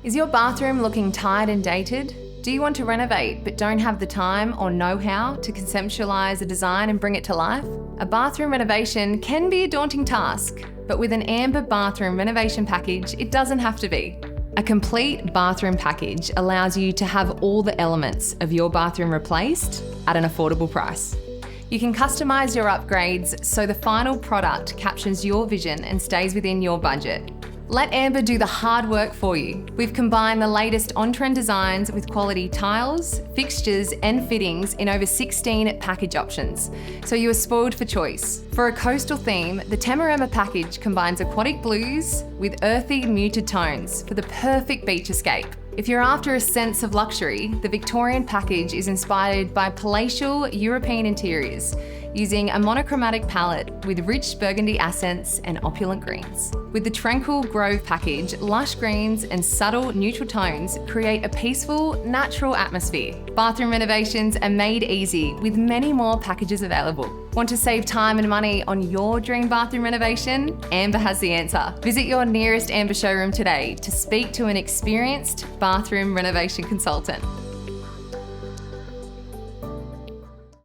Is your bathroom looking tired and dated? Do you want to renovate but don't have the time or know-how to conceptualise a design and bring it to life? A bathroom renovation can be a daunting task, but with an Amber bathroom renovation package, it doesn't have to be. A complete bathroom package allows you to have all the elements of your bathroom replaced at an affordable price. You can customise your upgrades so the final product captures your vision and stays within your budget. Let Amber do the hard work for you. We've combined the latest on-trend designs with quality tiles, fixtures and fittings in over 16 package options, so you are spoiled for choice. For a coastal theme, the Tamarama package combines aquatic blues with earthy muted tones for the perfect beach escape. If you're after a sense of luxury, the Victorian Package is inspired by palatial European interiors, using a monochromatic palette with rich burgundy accents and opulent greens. With the Tranquil Grove package, lush greens and subtle neutral tones create a peaceful, natural atmosphere. Bathroom renovations are made easy with many more packages available. Want to save time and money on your dream bathroom renovation? Amber has the answer. Visit your nearest Amber showroom today to speak to an experienced bathroom renovation consultant.